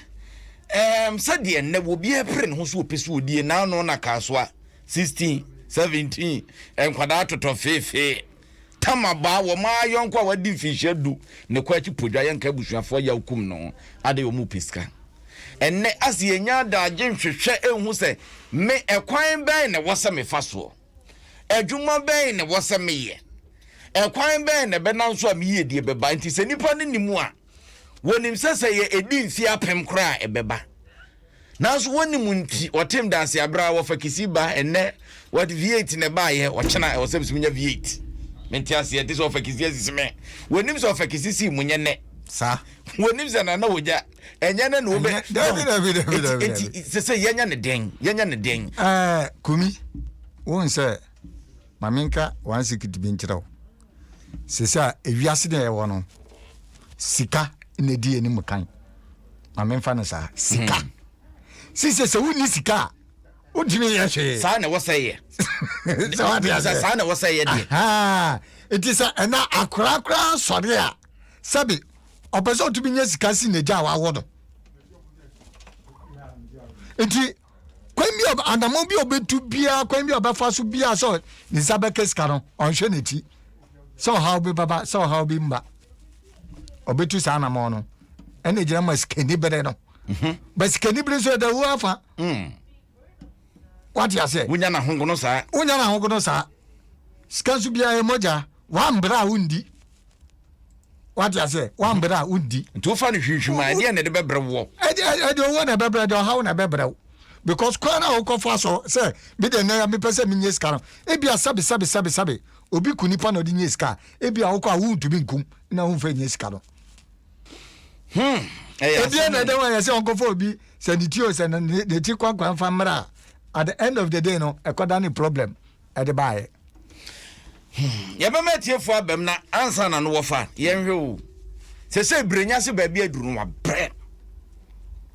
sade ne wo bia pre ne ho so opese odie na no na kasoa 16 17 enkwada toto fefe tamaba wo ma yonko a wadi mfihye du ne kwachi podwa yenka busuafo ya hukum no ade yo mu peska enne asiye nya da agyenhwehwe ehun se me ekwan ben ne wose me faso adwuma ben ne wose me ye ekwan ben ne be na nso am yie die beba nti se nipa ne nimu a wonim sese ye edi mfi apem kra ebeba nanso wonim nti otem danse abra wo fakisi ba enne what V8 ne ba ye o chena o sebis munya V8 menti ase de so fakisi asisime wonim so fakisi si munya ne sa wonim se na woja enye ne no be David sese yenya ne den kumi won se maminka wansi kidibinchirawo sese ewiase de ye wono sika ne di anim kan ma memfa no saa sika sise se woni sika wotimi yɛ hwee saa na wɔsɛyɛ saa na wɔsɛyɛ de it is ana akra sɔre a sabi ɔpɛsɛ otumi nya sika si ne gya wawo do enti kwan bi anamon bi obetu bia kwan bi obefa so bia so ne sabeke sika no ɔnhwɛ ne ti so how be baba so how be mba obetu sa anamon no ene gyina ma skeni bere no ba skeni bere so da hu afa what you say wonya na hongo no saa sika so bia e moja wa mbra undi what you say wa mbra undi nti ofa no hwihwima ade na de bebre wo ade wo na bebre de how na bebre because kwana okofa so say bi de na me pese me nyeska no e bia sabe obi kunipa no de nyeska e bia wo kwa wu ntumi nkum na wo fa nyeska no e bia na de wa ya say onkofa obi sanitio say na de ti kwa fa mra at the end of the day no e koda ni problem e de bae ya be metiefo abem na ansa na no wofa ye nhwe o se brenya se ba bia duru wa bre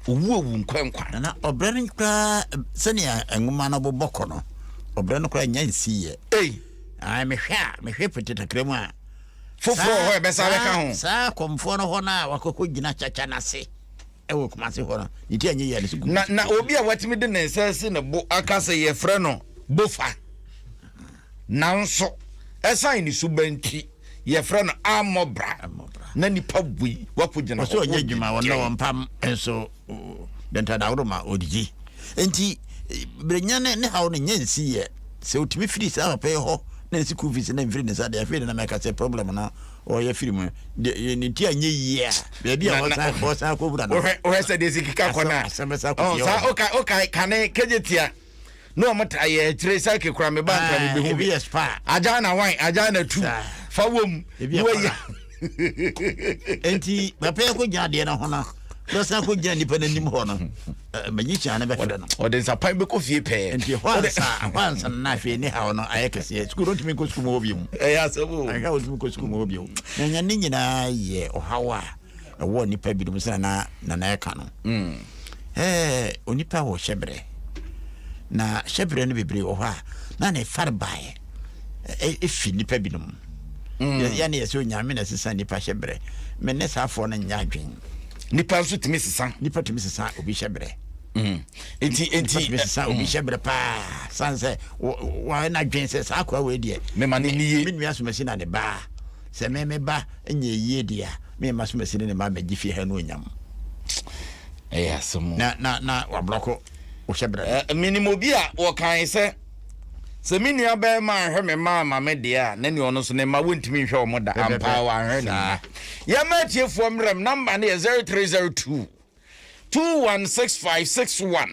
owu nkwankwa na obrɛ no kra sɛnea nwoma no bobɔkɔ no obrɛ no kra nya nsiye ai mehwɛ peteta kremu a foforo ho e be sa be ka ho saa komfo no ho na wakɔkɔ gina chacha na se ewo kumase ho no yiti anye yɛ lesu na obi a watimi de ne nsase ne bo aka se ye frɛ no bofa nanso ɛsan ni subanti ye frɛ no amobra na nipa bui wakogina so nya dwuma wona wompam enso denta dawroma odigi enti brenya ne hawo ne nyansi ye se otimi firi sa papa ho na nsi ku visi na mfiri ne sa de afiri na meka se problem na o ye firi mu de ni ti anye yi a bia a wo sa ko bura no o se de sikika kona sa o kane kejetia no mata ye tire sa ke kura me banka me behu bi spa aja na wan aja na tu fa wom we enti papa ko gya de na ho na dosa ko gya nipa na nim ho no manyi cha na be fere no o de sapan be ko fie pe enti hwansa na fie ni ha no ayekese skuru ntimi ko skuru mo obi mu ya sebo aka ntimi ko skuru mo obi mu na nya ni nyina ye ohawa wo nipa bi dum sana na eka no onipa wo hyebre na hyebre no bebre wo ha na ne farbae efi nipa bi dum ya ne yeso nyame na sesa nipa hyebre me ne safo no nya adwen nipa nso timi sesa obi hyebre enti timi sesa obi hyebre pa sanse wa na adwen se sa akwa we de me ma ne niye me nua so masina ne ba se me ba enye yie dia me ma so masina ne ma magifie ha no nyam somo na wa bloko o hyebre minimo bi a wo kan se me nua ba ma hwe me ma me de a na ne ono so ne ma wontimi hwe o mo da ampa wa hwe ne ya ma tiefo mrem number ne 0302 216561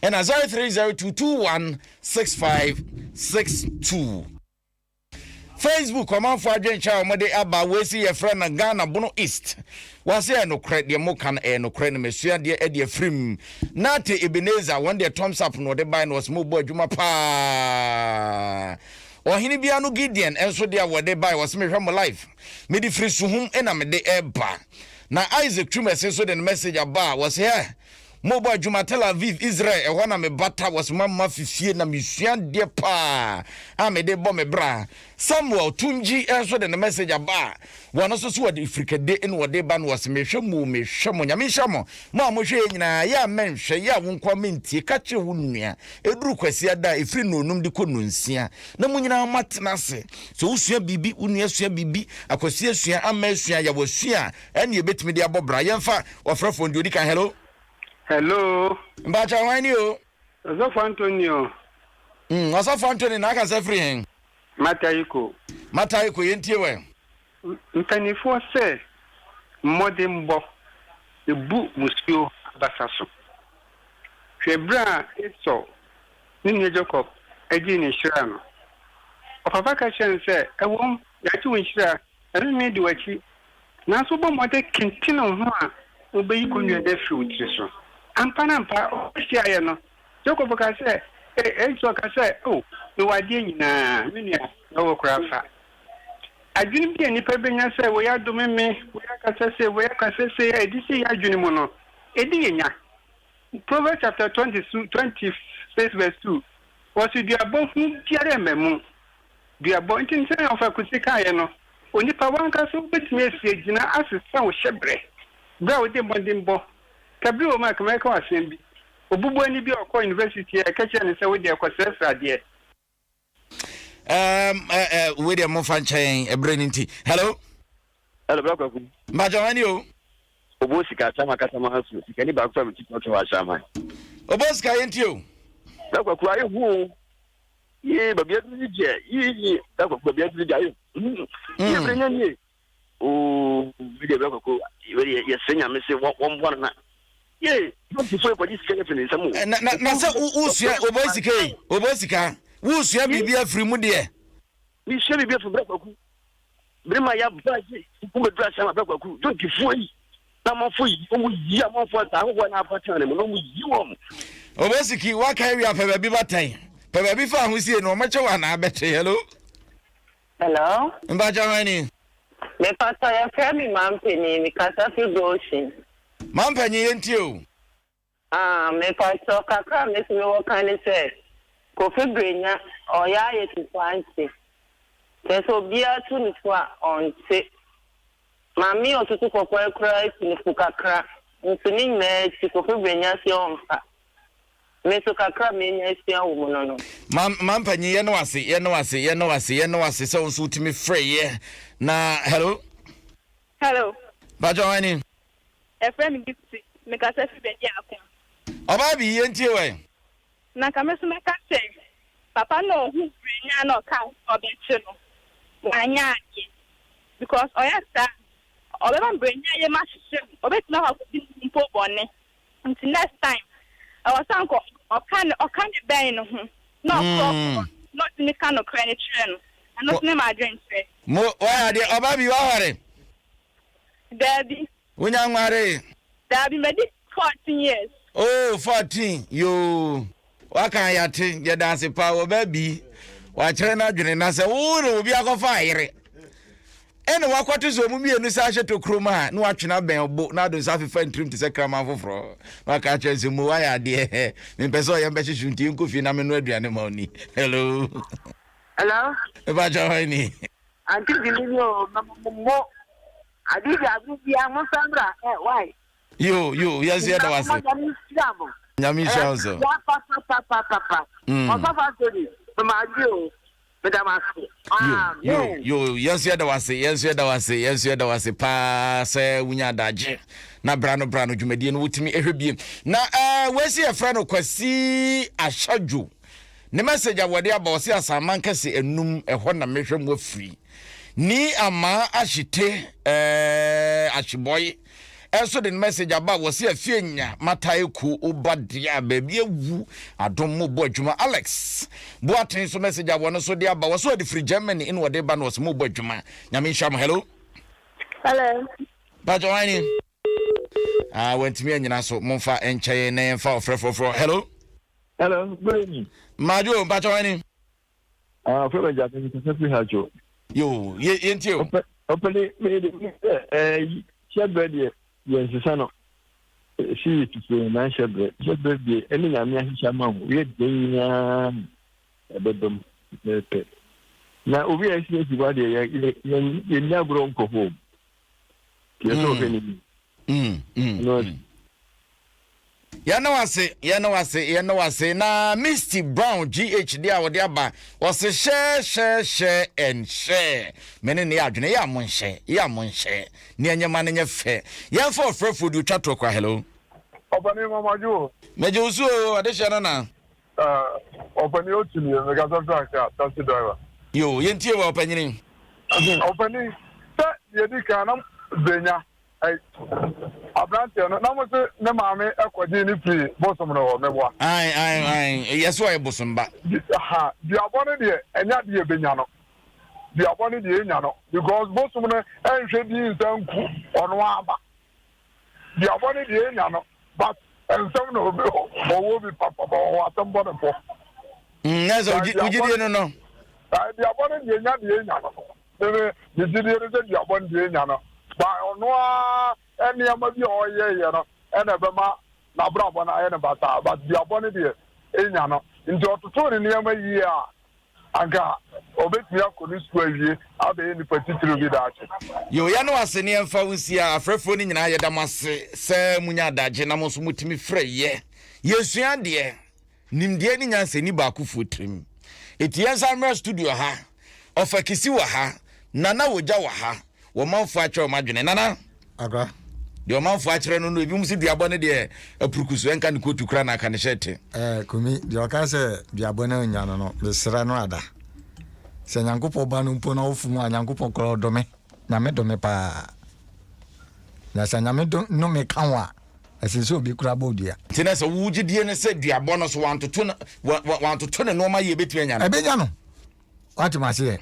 and 0302 216562 Facebook omanfo adwencha omode aba wesi ye friend na Ghana Bono East wase no credit de mo kan no credit no mesua de e de frim nate Ebenezer one de thumbs up no de buy no was mo bo adwuma pa ohini bia no Gideon enso de awode buy was me hwe mo life me di free suhum e na me de eba na Isaac Trumes so de message aba was here Mobo adwuma Tel Aviv Israel e wana me bata was mama fifie na mesua de pa amede bo me bra Samuel Tunji enso de message aba wano so so de frikade en wode ba no was me hwemo nyame hwemo ma mo hwe nyina ya menhwe ya wonko mentie ka che wo nua eduru kwasi ada efri no num de ko no nsia na mo nyina matena se so usua bibi unua sua bibi akwasi asua amasua ya wasua ene ebetimi de abobra yemfa ofrafo ndi odika Hello. Mbacha wani o? Osofo Antonio. Osofo Antonio na aka se free hen. Matayiko yentie we. Ntanifo se modembo ebu musio basaso. Hwebra eso ni Jacob eji ni hira no. Opapa ka chen se ewom yachi won hira ere me di wachi. Na so bo mode kentino ho a obeyi konwa da fi utri so. Ampa osia ye no Jacob ka se so ka se no wade nyina menua no wo kura fa adwin bi ni pa benya se wo ya dome me wo ya kasese we kasese e di si adwene mu no e di yenya Proverbs chapter 26 verse 2 was the above tiare memu the above tin say of akusika ye no oni pa wanka so betimi esie gina asesa wo hyebre bra wo de mbodimbo kabri wo ma kama ka wasem bi obubu ani bi okọ university e ka kire ne se wo de ekosesa de William Mofanchain Ebreninti. Hello? Hello, Braco. Majoanio. Obosika, Chama Katama House, can you back from Chama? Oboska, ain't you? Braco, who? Yeah, but be a DJ. Oh, video Braco, you're saying I'm missing one. Yeah, not before this telephone. Nasa Obosika. Who's your BBF free mudia? We shall be from Braco. Bring my budget, who dress on a Braco. Don't give free. I'm for you. I'm for you. Obosiki, what can we have a baby time? Baby fan who see no much one. I bet you. Hello. Hello. Mbajamani. Me pastor ya frami mampeni mi kasafi goshin. Mampeni ain't you? Me pastor kakra me si me wakani se. Kofi brenya oya ye tufansi. Teso bia tu ni kwa onse. Mami otutu popo ekra ni fukakra. Nsini me si kofi brenya si onfa. Me so kakra me nya si awu no. Mampeni ye no wase so nso timi free ye. Na hello. Hello. Bajawani. Efrem gifti me kasafi brenya akwa. Obabi ye ntie we. Na kamesu meka se papa no hu brenya no ka obechi no wanya ade because oyasa obeba brenya ye ma hye obeti na ha mpo bone until next time awasanko okan ben no hu no problem not me kan no credit no and not me my drink say mo why ade obabi wa hore daddy wonya nware daddy me di 14 years oh 14 yo waka yate ye dance pa obabi wa kire na dwene na se wo no obi akofa ayere ene wakwato so mu mienu sa hye to kroma na watwena ben obo na do sa fefa ntrim te se krama foforo waka kire se mu waya de me peso ye mbe hihunti nkofi na me no aduane ma oni hello eba jawani Anti Dilio mo adidi abubi amon sambra why yo yes ya da wase nyami shanso papa yo yes ya da wase pa se wunya daje na brano dwumadi no wutimi ehwebie na wesi e fra no kwasi ahadwo ne message awode abawose asaman kase enum ehɔ na mehwɛ mu afiri ni ama ahite achiboy eso the message about was here fienya matai ku obadia baby ewu adom mo bo adwuma Alex boaten so message awon so dia ba was the free Germany in wode ba no so mo bo adwuma nyame nham hello bajawani went me anyina so momfa encheye na emfa ofrefofro hello good evening majo bajawani felo jaten se fi hajo yo yentio opele me chebede yes sano si to na chebede eni na me ahia ma wo ye denya ebedom pepe na obi esi ti ba de ye nya bro nko ho ye so feni no yana wase na Misty Brown GHD awode aba was share and share mene ne adwene ya monhye ne anyama ne nye fe ya for food twato kwa hello obani mamajo meje usu adesha na obani otuni me ga so taxi driver yo yentie wa opanyini obani ta yedika na benya Abrante no na mo se ne maame akwaje ni free bosom no meboa ai yeso e bosom ba ha di abone de enya de benya no di abone de enya no because bosom no enhwe di nsanku ono aba di abone de enya no but ensam no owo bi papa ba o atambo no po nzo ujidi no di abone de enya no de di abone de enya no ba no nneɛma bi a ɔyɛyɛ no ɛna ɛbɛma n'abrabɔ no ayɛ ne basaa but duabɔ no deɛ ɛnya no nti ɔtoto ne nneɛma yie a anka obetumi akɔ ne sukuu awie abɛyɛ nipa titiri bi daakye. Yo ya no ase ne mfa wusi a afrɛfoɔ no nyinaa yɛda mo ase sɛ munya adagye na mo nso mutumi frɛ yɛ yɛsua deɛ nimdeɛ ne nyansa ni baako fotrim etiɛ samra studio ha ofa kisi wa ha nana wogya wa ha wo manfo atwe o madwene nana agra de o manfo akyere no no ebi mu si duabɔ ne de apurukuso enka ne kotu kra na aka ne hyete kumi de o ka sɛ duabɔ na nya no besra no ada sɛ nyankopɔ ba no mpo na ofu mu nyankopɔ kɔ dɔme nyame dɔme pa na sɛ nyame no me kanwa ɛsɛ obi kura bodua ntina sɛ wugidie ne sɛ duabɔ no so wantoto ne no ma ye betu anya no ebenya no what ma say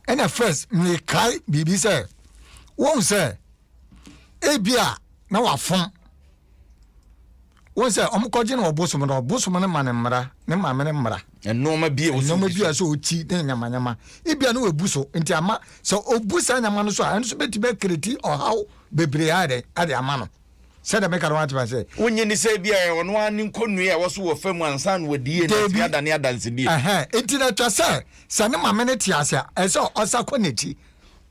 and first me kai bibi say won say ebia na wafom won say omkoje na obosom ne manemra ne maame ne mra enoma bia so oti ne nyamanyama ebia na webuso nti ama so obusa nyama no so a enso beti be kreti or how bebre ade ama no said the maker want to say when you say bia ono ani nkonu e wo so wo fam ansa na wadie na ti adane adanse die enti na twa say sane maame ne ti ase e so osakọ nechi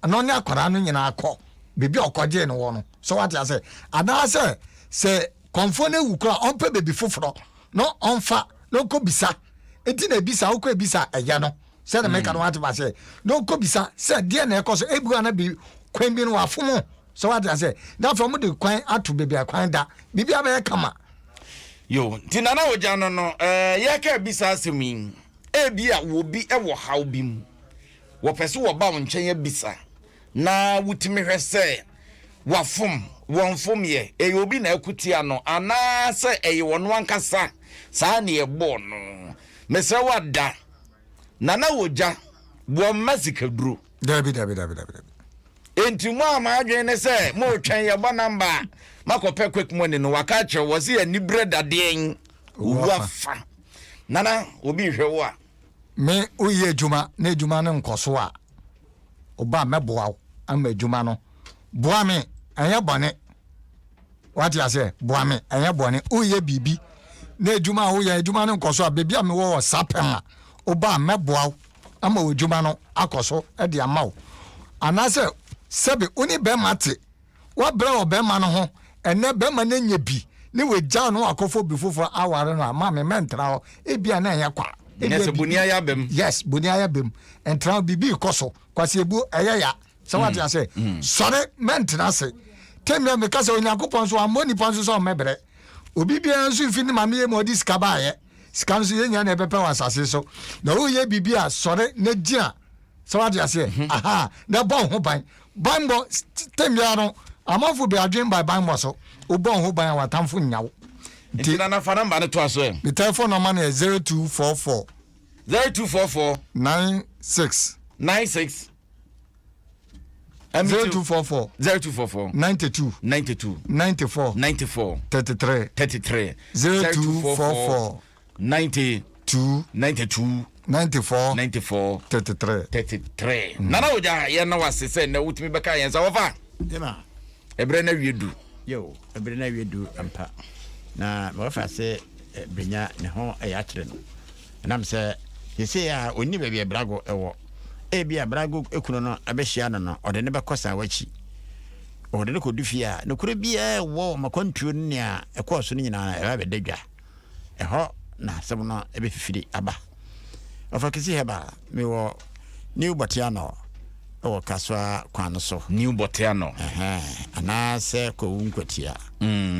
no ne akwara no nyina akọ bebi okoje ne wo no so what you say ana say konfo na wukura onpe bebi foforo no onfa no ko bisa enti na bisa wo ko bisa eya no said the maker want to say no ko bisa say die na ekoso ebu ana bi kwan bi no afomo. So what I say? That from the coin out to baby a coin that baby a kama. Yo, Tinana Ojano no, yaka bisa simi. Ebia will be a how bim. What pursue a bound chain bisa. Na wutimi say, wafum, one fum ye, a will be na cutiano, and na say a one cassa, sani a bono. Mesa what da. Nana Oja, one massacre brew. Debbie. Enti mo amadwen ne se mo twen ye bo number makope quick money no waka che wo se ani bread aden uwafa nana obi hwe wo a me oye adwuma na adwuma ne nkoso a oba meboa ama adwuma no boa me anya bone what you say boa me anya bone oye bibi na adwuma wo ye adwuma ne nkoso a bebi a me wo sapema oba meboa ama adwuma no akoso e de ama wo anase sebe oni be mate wa bra obema no ho ene be ma na nya bi ne we gya no akofo bi fofo aware no ama me mentra ho e bia na nya kwa ene se bunia ya bem yes bunia ya bem entra bibi koso kwase ebu eya so what you say sore mentra se temia me kase onyankopon so amoni ponso so mebre obi bia nso fini ma me mo di skaba ye skan so ye nya na epepe wasase so na o ye bibi a sore na gia so what you say na bon ho ban Bambo tembiano amafu be adwen by bambo so obon ho ban watamfo nyawo ntina na fa number ne to aso the telephone number is 0244 96 0244 92 94 33 0244 92 94 33 nana oja ye na wase se na wutimi beka yen sa wofa dema ebre na wiedu yo ebre na wiedu ampa na wofa se brenya ne ho ya kire no nam se yese ya oni ba bia brago ewo bia brago ekuno no abehia no ode ne bekosa wachi ode ne kodufia ne kure bia wo makwantuo ne a ekoso ne nyina e ba bedadwa eho na asem no ebefifiri aba ofakisi heba me wo new botiano o kaswa kwano so new botiano ana se ko unkwatia